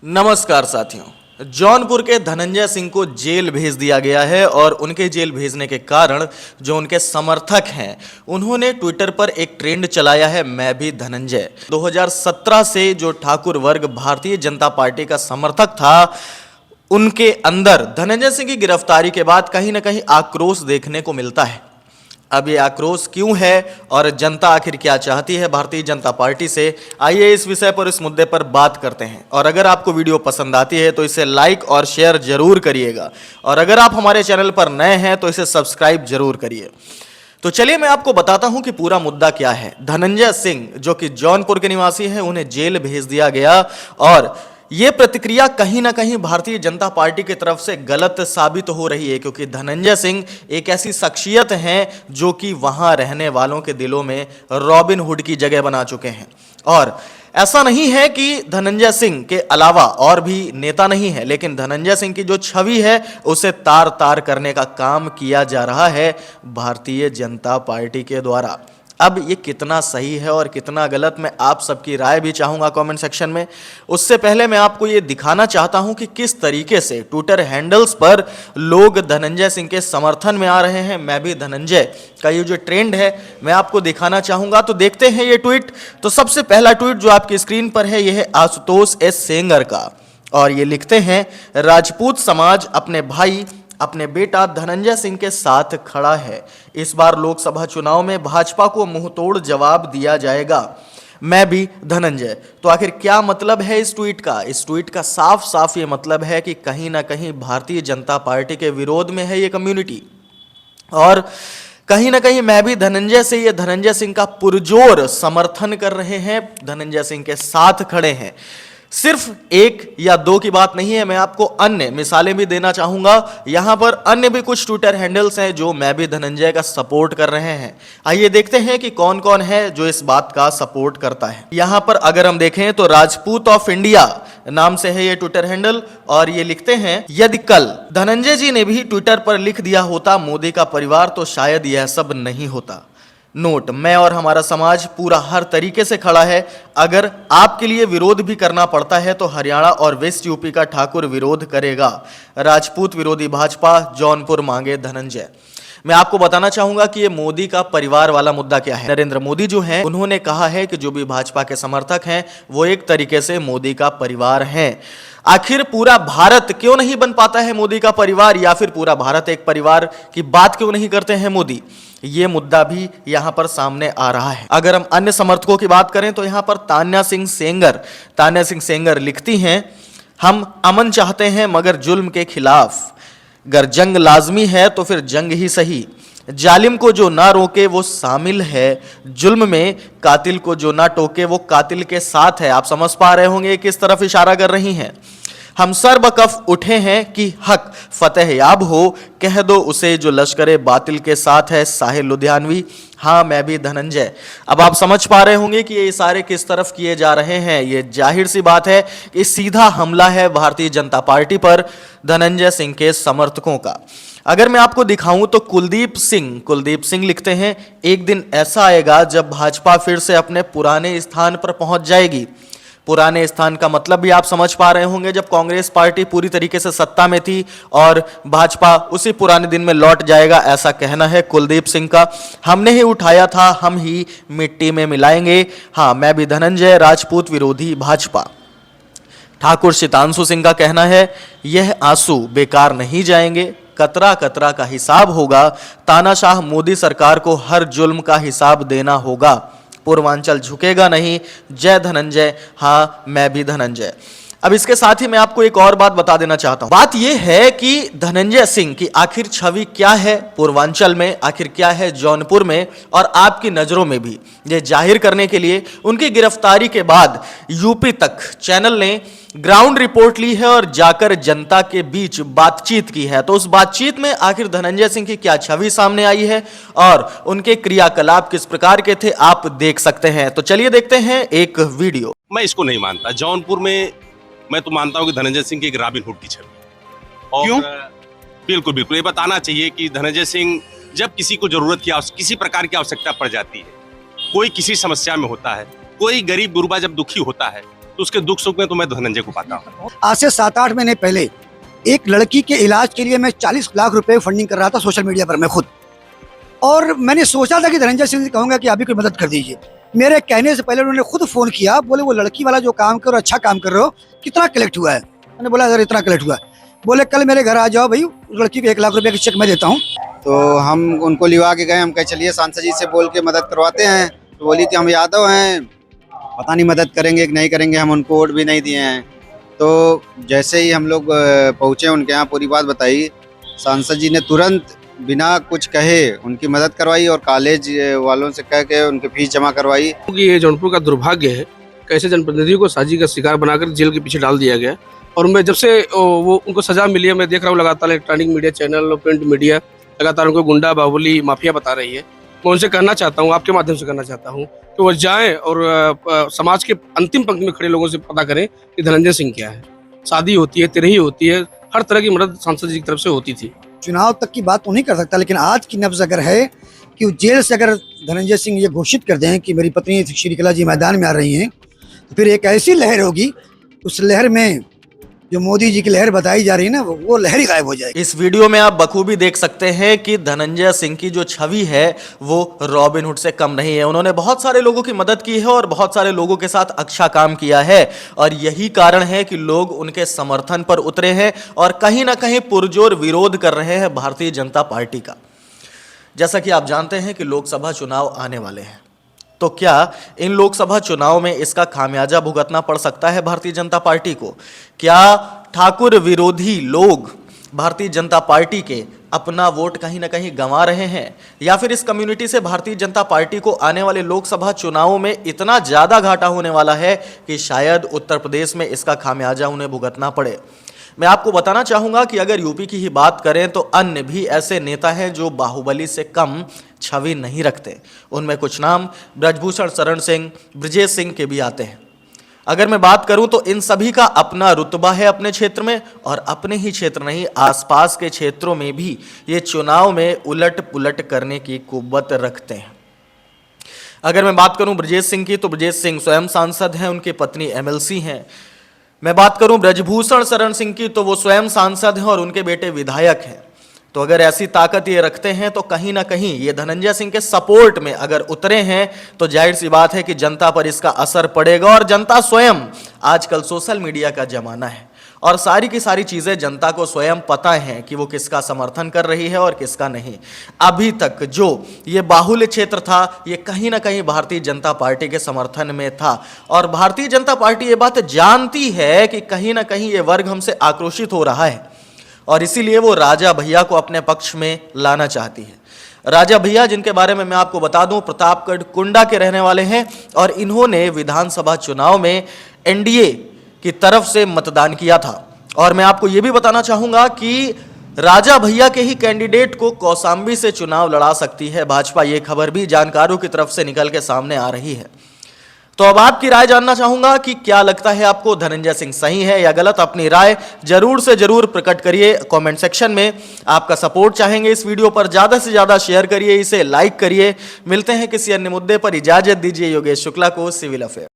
नमस्कार साथियों, जौनपुर के धनंजय सिंह को जेल भेज दिया गया है और उनके जेल भेजने के कारण जो उनके समर्थक हैं उन्होंने ट्विटर पर एक ट्रेंड चलाया है, मैं भी धनंजय। 2017 से जो ठाकुर वर्ग भारतीय जनता पार्टी का समर्थक था, उनके अंदर धनंजय सिंह की गिरफ्तारी के बाद कहीं ना कहीं आक्रोश देखने को मिलता है। अब ये आक्रोश क्यों है और जनता आखिर क्या चाहती है भारतीय जनता पार्टी से, आइए इस विषय पर, इस मुद्दे पर बात करते हैं। और अगर आपको वीडियो पसंद आती है तो इसे लाइक और शेयर जरूर करिएगा, और अगर आप हमारे चैनल पर नए हैं तो इसे सब्सक्राइब जरूर करिए। तो चलिए मैं आपको बताता हूं कि पूरा मुद्दा क्या है। धनंजय सिंह जो कि जौनपुर के निवासी हैं, उन्हें जेल भेज दिया गया और ये प्रतिक्रिया कहीं ना कहीं भारतीय जनता पार्टी की तरफ से गलत साबित हो रही है, क्योंकि धनंजय सिंह एक ऐसी शख्सियत हैं जो कि वहां रहने वालों के दिलों में रॉबिन हुड की जगह बना चुके हैं। और ऐसा नहीं है कि धनंजय सिंह के अलावा और भी नेता नहीं है, लेकिन धनंजय सिंह की जो छवि है उसे तार तार करने का काम किया जा रहा है भारतीय जनता पार्टी के द्वारा। अब ये कितना सही है और कितना गलत, मैं आप सबकी राय भी चाहूंगा कमेंट सेक्शन में। उससे पहले मैं आपको ये दिखाना चाहता हूं कि किस तरीके से ट्विटर हैंडल्स पर लोग धनंजय सिंह के समर्थन में आ रहे हैं। मैं भी धनंजय का ये जो ट्रेंड है मैं आपको दिखाना चाहूंगा, तो देखते हैं ये ट्वीट। तो सबसे पहला ट्वीट जो आपकी स्क्रीन पर है यह है आशुतोष एस सेंगर का, और ये लिखते हैं, राजपूत समाज अपने भाई अपने बेटा धनंजय सिंह के साथ खड़ा है। इस बार लोकसभा चुनाव में भाजपा को मुंहतोड़ जवाब दिया जाएगा। मैं भी धनंजय। तो आखिर क्या मतलब है इस ट्वीट का? इस ट्वीट का साफ साफ ये मतलब है कि कहीं ना कहीं भारतीय जनता पार्टी के विरोध में है ये कम्युनिटी, और कहीं ना कहीं मैं भी धनंजय से ये धनंजय सिंह का पुरजोर समर्थन कर रहे हैं, धनंजय सिंह के साथ खड़े हैं। सिर्फ एक या दो की बात नहीं है, मैं आपको अन्य मिसालें भी देना चाहूंगा। यहां पर अन्य भी कुछ ट्विटर हैंडल्स हैं जो मैं भी धनंजय का सपोर्ट कर रहे हैं। आइए देखते हैं कि कौन कौन है जो इस बात का सपोर्ट करता है। यहां पर अगर हम देखें तो राजपूत ऑफ इंडिया नाम से है ये ट्विटर हैंडल, और ये लिखते हैं, यदि कल धनंजय जी ने भी ट्विटर पर लिख दिया होता मोदी का परिवार तो शायद यह सब नहीं होता। नोट, मैं और हमारा समाज पूरा हर तरीके से खड़ा है। अगर आपके लिए विरोध भी करना पड़ता है तो हरियाणा और वेस्ट यूपी का ठाकुर विरोध करेगा। राजपूत विरोधी भाजपा, जौनपुर मांगे धनंजय। मैं आपको बताना चाहूंगा कि ये मोदी का परिवार वाला मुद्दा क्या है। नरेंद्र मोदी जो हैं उन्होंने कहा है कि जो भी भाजपा के समर्थक हैं वो एक तरीके से मोदी का परिवार हैं। आखिर पूरा भारत क्यों नहीं बन पाता है मोदी का परिवार, या फिर पूरा भारत एक परिवार की बात क्यों नहीं करते हैं मोदी? ये मुद्दा भी यहां पर सामने आ रहा है। अगर हम अन्य समर्थकों की बात करें तो यहां पर तान्या सिंह सेंगर लिखती हैं, हम अमन चाहते हैं मगर जुल्म के खिलाफ। अगर जंग लाजमी है तो फिर जंग ही सही। जालिम को जो ना रोके वो शामिल है जुल्म में, कातिल को जो ना टोके वो कातिल के साथ है। आप समझ पा रहे होंगे किस तरफ इशारा कर रही हैं। हम सर्बकफ उठे हैं कि हक फतेह याब हो, कह दो उसे जो लश्करे बातिल के साथ है। साहिल लुधियानवी। हाँ, मैं भी धनंजय। अब आप समझ पा रहे होंगे कि ये इशारे किस तरफ किए जा रहे हैं। ये जाहिर सी बात है कि सीधा हमला है भारतीय जनता पार्टी पर धनंजय सिंह के समर्थकों का। अगर मैं आपको दिखाऊं तो कुलदीप सिंह लिखते हैं, एक दिन ऐसा आएगा जब भाजपा फिर से अपने पुराने स्थान पर पहुंच जाएगी। पुराने स्थान का मतलब भी आप समझ पा रहे होंगे, जब कांग्रेस पार्टी पूरी तरीके से सत्ता में थी और भाजपा उसी पुराने दिन में लौट जाएगा, ऐसा कहना है कुलदीप सिंह का। हमने ही उठाया था, हम ही मिट्टी में मिलाएंगे। हाँ, मैं भी धनंजय। राजपूत विरोधी भाजपा। ठाकुर शीतांशु सिंह का कहना है, यह आंसू बेकार नहीं जाएंगे, कतरा कतरा का हिसाब होगा। तानाशाह मोदी सरकार को हर जुल्म का हिसाब देना होगा। पूर्वांचल झुकेगा नहीं। जय धनंजय। हाँ, मैं भी धनंजय। अब इसके साथ ही मैं आपको एक और बात बता देना चाहता हूं। बात यह है कि धनंजय सिंह की आखिर छवि क्या है पूर्वांचल में, आखिर क्या है जौनपुर में और आपकी नजरों में भी, ये जाहिर करने के लिए उनकी गिरफ्तारी के बाद यूपी तक चैनल ने ग्राउंड रिपोर्ट ली है और जाकर जनता के बीच बातचीत की है। तो उस बातचीत में आखिर धनंजय सिंह की क्या छवि सामने आई है और उनके क्रियाकलाप किस प्रकार के थे, आप देख सकते हैं। तो चलिए देखते हैं एक वीडियो। मैं इसको नहीं मानता। जौनपुर में मैं तो मानता हूँ कि धनंजय सिंह की एक रॉबिन हुड की छवि है। और क्यों? बिल्कुल बिल्कुल, ये बताना चाहिए कि धनंजय सिंह जब किसी को जरूरत की किसी प्रकार की आवश्यकता पड़ जाती है, कोई किसी समस्या में होता है, कोई गरीब गुरबा जब दुखी होता है, तो उसके दुख सुख में तो मैं धनंजय को पाता हूँ। आज से 7-8 महीने पहले एक लड़की के इलाज के लिए मैं 40 लाख रुपए फंडिंग कर रहा था सोशल मीडिया पर, मैं खुद। और मैंने सोचा था कि धनंजय सिंह से कहूंगा कि अभी कोई मदद कर दीजिए। मेरे कहने से पहले उन्होंने खुद फोन किया, बोले वो लड़की वाला जो काम करो, अच्छा काम कर रहे हो, कितना कलेक्ट हुआ है? मैंने बोला सर इतना कलेक्ट हुआ है। बोले कल मेरे घर आ जाओ भाई, लड़की को 1 लाख रुपए का चेक मैं देता हूँ। तो हम उनको लिवा के गए, हम कहे चलिए सांसद जी से बोल के मदद करवाते हैं। तो बोली कि हम यादव हैं, पता नहीं मदद करेंगे कि नहीं करेंगे, हम उनको वोट भी नहीं दिए हैं। तो जैसे ही हम लोग पहुँचे उनके यहाँ, पूरी बात बताई, सांसद जी ने तुरंत बिना कुछ कहे उनकी मदद करवाई और कॉलेज वालों से कह के उनकी फीस जमा करवाई। क्योंकि ये जौनपुर का दुर्भाग्य है, कैसे जनप्रतिनिधियों को साजिश का शिकार बनाकर जेल के पीछे डाल दिया गया। और मैं जब से वो उनको सजा मिली है, मैं देख रहा हूँ लगातार इलेक्ट्रॉनिक मीडिया चैनल और प्रिंट मीडिया लगातार उनको गुंडा बाहुबली माफिया बता रही है। मैं उनसे कहना चाहता हूँ, आपके माध्यम से कहना चाहता हूँ कि वो जाएं और समाज के अंतिम पंक्ति में खड़े लोगों से पता करें कि धनंजय सिंह क्या है। शादी होती है, तिरही होती है, हर तरह की मदद सांसद जी की तरफ से होती थी। चुनाव तक की बात तो नहीं कर सकता, लेकिन आज की नब्ज अगर है कि जेल से अगर धनंजय सिंह ये घोषित कर दें कि मेरी पत्नी श्रीकला जी मैदान में आ रही हैं, तो फिर एक ऐसी लहर होगी, उस लहर में जो मोदी जी की लहर बताई जा रही है ना, वो लहर ही गायब हो जाएगी। इस वीडियो में आप बखूबी देख सकते हैं कि धनंजय सिंह की जो छवि है वो रॉबिन हुड से कम नहीं है। उन्होंने बहुत सारे लोगों की मदद की है और बहुत सारे लोगों के साथ अच्छा काम किया है, और यही कारण है कि लोग उनके समर्थन पर उतरे हैं और कहीं ना कहीं पुरजोर विरोध कर रहे हैं भारतीय जनता पार्टी का। जैसा कि आप जानते हैं कि लोकसभा चुनाव आने वाले हैं, तो क्या इन लोकसभा चुनाव में इसका खामियाजा भुगतना पड़ सकता है भारतीय जनता पार्टी को? क्या ठाकुर विरोधी लोग भारतीय जनता पार्टी के अपना वोट कहीं ना कहीं गंवा रहे हैं, या फिर इस कम्युनिटी से भारतीय जनता पार्टी को आने वाले लोकसभा चुनावों में इतना ज़्यादा घाटा होने वाला है कि शायद उत्तर प्रदेश में इसका खामियाजा उन्हें भुगतना पड़े? मैं आपको बताना चाहूंगा कि अगर यूपी की ही बात करें तो अन्य भी ऐसे नेता हैं जो बाहुबली से कम छवि नहीं रखते। उनमें कुछ नाम ब्रजभूषण शरण सिंह, ब्रजेश सिंह के भी आते हैं। अगर मैं बात करूं तो इन सभी का अपना रुतबा है अपने क्षेत्र में, और अपने ही क्षेत्र नहीं आसपास के क्षेत्रों में भी ये चुनाव में उलट पुलट करने की कुव्वत रखते हैं। अगर मैं बात करूं ब्रजेश सिंह की, तो ब्रजेश सिंह स्वयं सांसद हैं, उनकी पत्नी एमएलसी हैं। मैं बात करूं ब्रजभूषण शरण सिंह की, तो वो स्वयं सांसद हैं और उनके बेटे विधायक हैं। तो अगर ऐसी ताकत ये रखते हैं तो कहीं ना कहीं ये धनंजय सिंह के सपोर्ट में अगर उतरे हैं तो जाहिर सी बात है कि जनता पर इसका असर पड़ेगा। और जनता स्वयं, आजकल सोशल मीडिया का जमाना है और सारी की सारी चीज़ें जनता को स्वयं पता है कि वो किसका समर्थन कर रही है और किसका नहीं। अभी तक जो ये बाहुल्य क्षेत्र था, ये कहीं ना कहीं भारतीय जनता पार्टी के समर्थन में था, और भारतीय जनता पार्टी ये बात जानती है कि कहीं ना कहीं ये वर्ग हमसे आक्रोशित हो रहा है, और इसीलिए वो राजा भैया को अपने पक्ष में लाना चाहती है। राजा भैया, जिनके बारे में मैं आपको बता दूं, प्रतापगढ़ कुंडा के रहने वाले हैं, और इन्होंने विधानसभा चुनाव में एनडीए की तरफ से मतदान किया था। और मैं आपको यह भी बताना चाहूंगा कि राजा भैया के ही कैंडिडेट को कौशाम्बी से चुनाव लड़ा सकती है भाजपा। ये खबर भी जानकारों की तरफ से निकल के सामने आ रही है। तो अब आपकी राय जानना चाहूंगा कि क्या लगता है आपको, धनंजय सिंह सही है या गलत? अपनी राय जरूर से जरूर प्रकट करिए कमेंट सेक्शन में। आपका सपोर्ट चाहेंगे इस वीडियो पर, ज्यादा से ज्यादा शेयर करिए, इसे लाइक करिए। मिलते हैं किसी अन्य मुद्दे पर, इजाजत दीजिए। योगेश शुक्ला को, सिविल अफेयर।